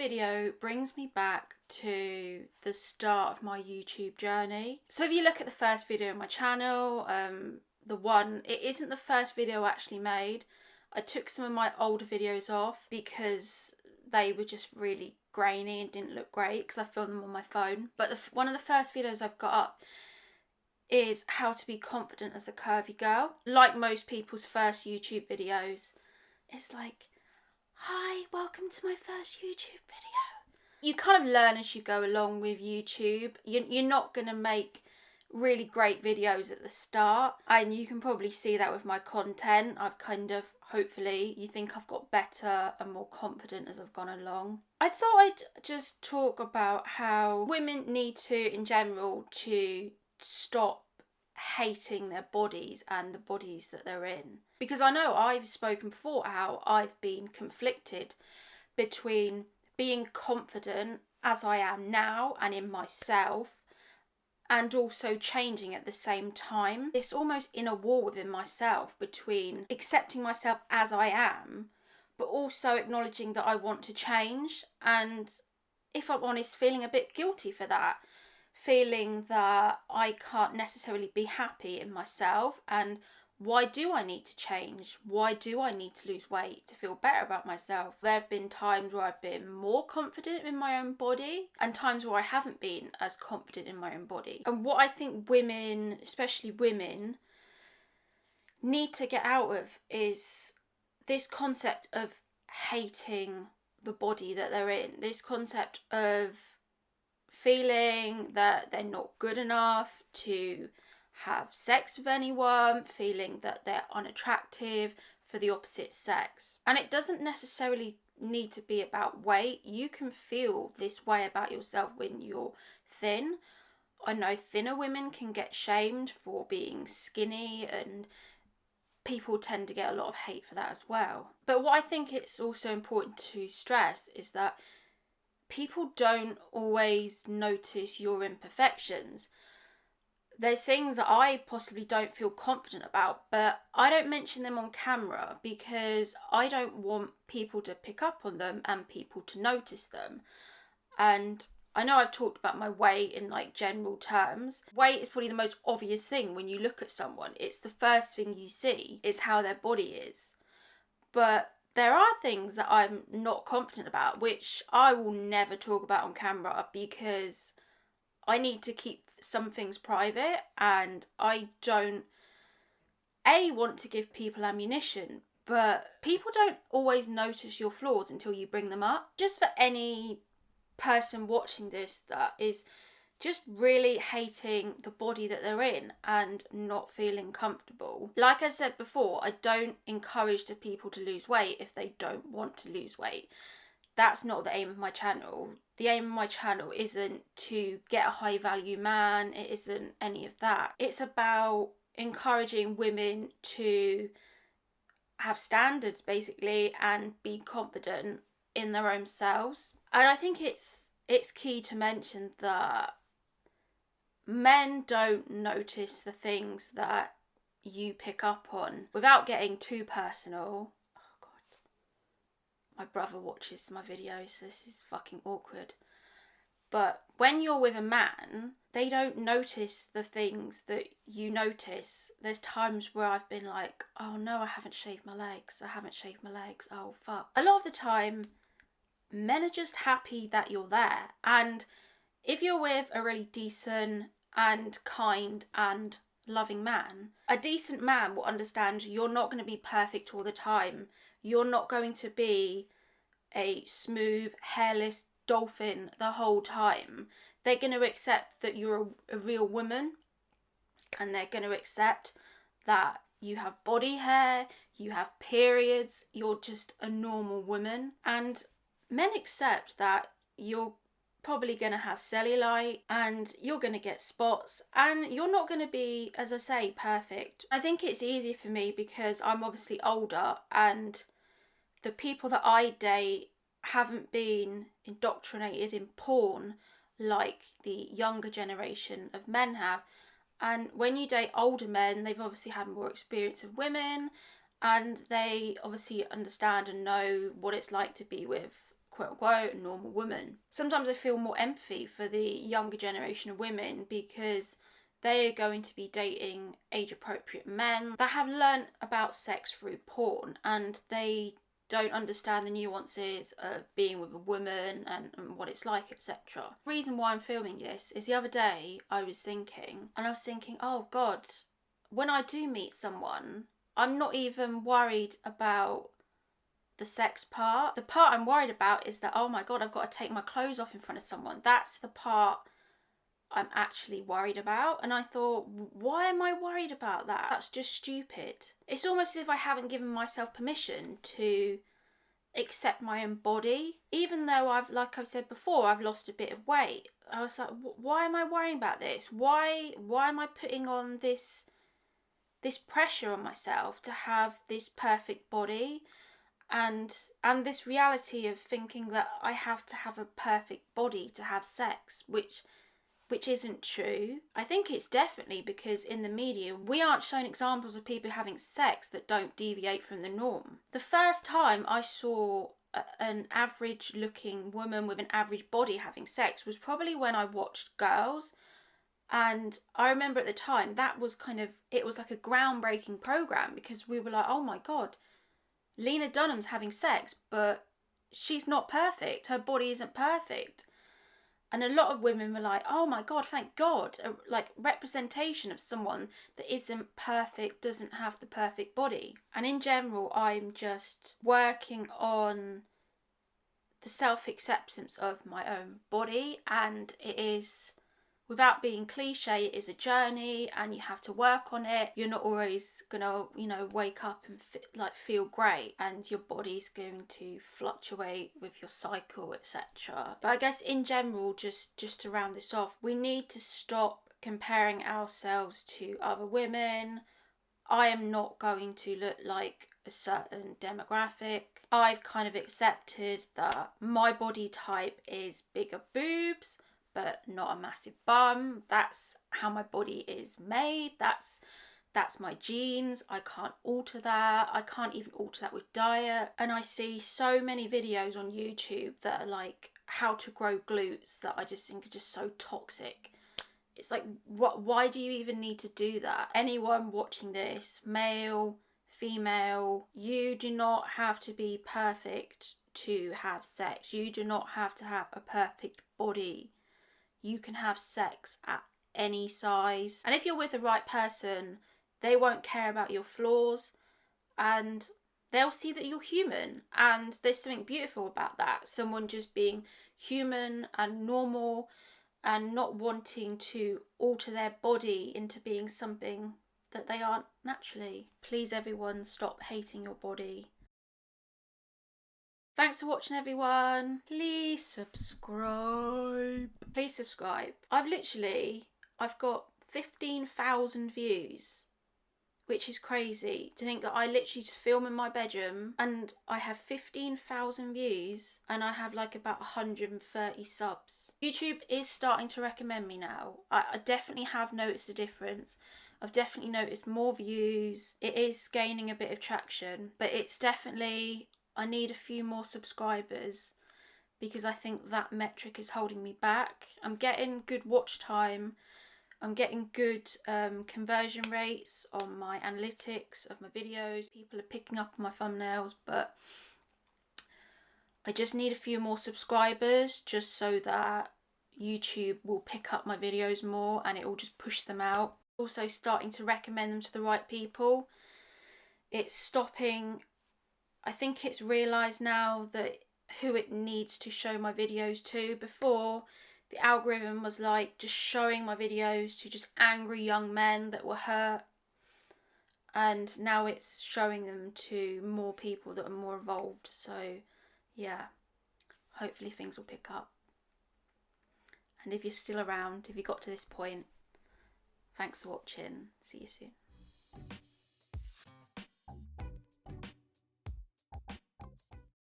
video brings me back to the start of my YouTube journey. So if you look at the first video on my channel, it isn't the first video I actually made. I took some of my older videos off because they were just really grainy and didn't look great because I filmed them on my phone. But one of the first videos I've got up is how to be confident as a curvy girl. Like most people's first YouTube videos, it's like, hi, welcome to my first YouTube video. You kind of learn as you go along with YouTube. You're not going to make really great videos at the start, and you can probably see that with my content. I've hopefully you think I've got better and more confident as I've gone along. I thought I'd just talk about how women need to, in general, to stop hating their bodies and the bodies that they're in. Because I know I've spoken before how I've been conflicted between being confident as I am now and in myself, and also changing at the same time. It's almost in a war within myself between accepting myself as I am, but also acknowledging that I want to change, and if I'm honest, feeling a bit guilty for that. Feeling that I can't necessarily be happy in myself, and why do I need to change? Why do I need to lose weight to feel better about myself? There have been times where I've been more confident in my own body and times where I haven't been as confident in my own body. And what I think women, especially women, need to get out of is this concept of hating the body that they're in. This concept of feeling that they're not good enough to have sex with anyone, feeling that they're unattractive for the opposite sex. And it doesn't necessarily need to be about weight. You can feel this way about yourself when you're thin. I know thinner women can get shamed for being skinny, and people tend to get a lot of hate for that as well. But what I think it's also important to stress is that people don't always notice your imperfections. There's things that I possibly don't feel confident about, but I don't mention them on camera because I don't want people to pick up on them and people to notice them. And I know I've talked about my weight in general terms. Weight is probably the most obvious thing when you look at someone. It's the first thing you see is how their body is. But there are things that I'm not confident about, which I will never talk about on camera because I need to keep some things private, and I don't want to give people ammunition, but people don't always notice your flaws until you bring them up. Just for any person watching this that is just really hating the body that they're in and not feeling comfortable. Like I've said before, I don't encourage the people to lose weight if they don't want to lose weight. That's not the aim of my channel. The aim of my channel isn't to get a high value man. It isn't any of that. It's about encouraging women to have standards basically and be confident in their own selves. And I think it's key to mention that men don't notice the things that you pick up on. Without getting too personal, oh god, my brother watches my videos, so this is fucking awkward. But when you're with a man, they don't notice the things that you notice. There's times where I've been like, oh no, I haven't shaved my legs, oh fuck. A lot of the time, men are just happy that you're there. And if you're with a really decent and kind and loving man, a decent man will understand you're not going to be perfect all the time. You're not going to be a smooth, hairless dolphin the whole time. They're going to accept that you're a real woman, and they're going to accept that you have body hair, you have periods, you're just a normal woman. And men accept that you're probably going to have cellulite and you're going to get spots and you're not going to be, as I say, perfect. I think it's easy for me because I'm obviously older and the people that I date haven't been indoctrinated in porn like the younger generation of men have. And when you date older men, they've obviously had more experience of women and they obviously understand and know what it's like to be with quote unquote a normal woman. Sometimes I feel more empathy for the younger generation of women because they are going to be dating age appropriate men that have learnt about sex through porn, and they don't understand the nuances of being with a woman and what it's like, etc. The reason why I'm filming this is the other day I was thinking, oh God, when I do meet someone, I'm not even worried about the sex part. The part I'm worried about is that, oh my God, I've got to take my clothes off in front of someone. That's the part I'm actually worried about. And I thought, why am I worried about that? That's just stupid. It's almost as if I haven't given myself permission to accept my own body. Even though like I've said before, I've lost a bit of weight. I was like, why am I worrying about this? Why am I putting on this pressure on myself to have this perfect body? And this reality of thinking that I have to have a perfect body to have sex, which isn't true. I think it's definitely because in the media we aren't shown examples of people having sex that don't deviate from the norm. The first time I saw an average looking woman with an average body having sex was probably when I watched Girls. And I remember at the time that was it was like a groundbreaking program, because we were like, oh my God, Lena Dunham's having sex, but she's not perfect. Her body isn't perfect. And a lot of women were like, oh my God, thank God. Like representation of someone that isn't perfect, doesn't have the perfect body. And in general, I'm just working on the self-acceptance of my own body. And it is, without being cliche, it is a journey and you have to work on it. You're not always gonna, wake up and feel great, and your body's going to fluctuate with your cycle, etc. But I guess in general, just to round this off, we need to stop comparing ourselves to other women. I am not going to look like a certain demographic. I've kind of accepted that my body type is bigger boobs, but not a massive bum. That's how my body is made. That's my genes. I can't alter that. I can't even alter that with diet. And I see so many videos on YouTube that are like how to grow glutes that I just think are just so toxic. It's like, why do you even need to do that? Anyone watching this, male, female, you do not have to be perfect to have sex. You do not have to have a perfect body. You can have sex at any size. And if you're with the right person, they won't care about your flaws and they'll see that you're human. And there's something beautiful about that. Someone just being human and normal and not wanting to alter their body into being something that they aren't naturally. Please everyone, stop hating your body. Thanks for watching, everyone. Please subscribe. Please subscribe. I've got 15,000 views, which is crazy to think that I literally just film in my bedroom and I have 15,000 views and I have like about 130 subs. YouTube is starting to recommend me now. I definitely have noticed a difference. I've definitely noticed more views. It is gaining a bit of traction, but it's definitely, I need a few more subscribers because I think that metric is holding me back. I'm getting good watch time. I'm getting good conversion rates on my analytics of my videos. People are picking up on my thumbnails, but I just need a few more subscribers just so that YouTube will pick up my videos more and it will just push them out. Also starting to recommend them to the right people. It's stopping, I think it's realised now that who it needs to show my videos to. Before, the algorithm was like just showing my videos to just angry young men that were hurt, and now it's showing them to more people that are more evolved. So yeah, hopefully things will pick up. And if you're still around, if you got to this point, thanks for watching. See you soon.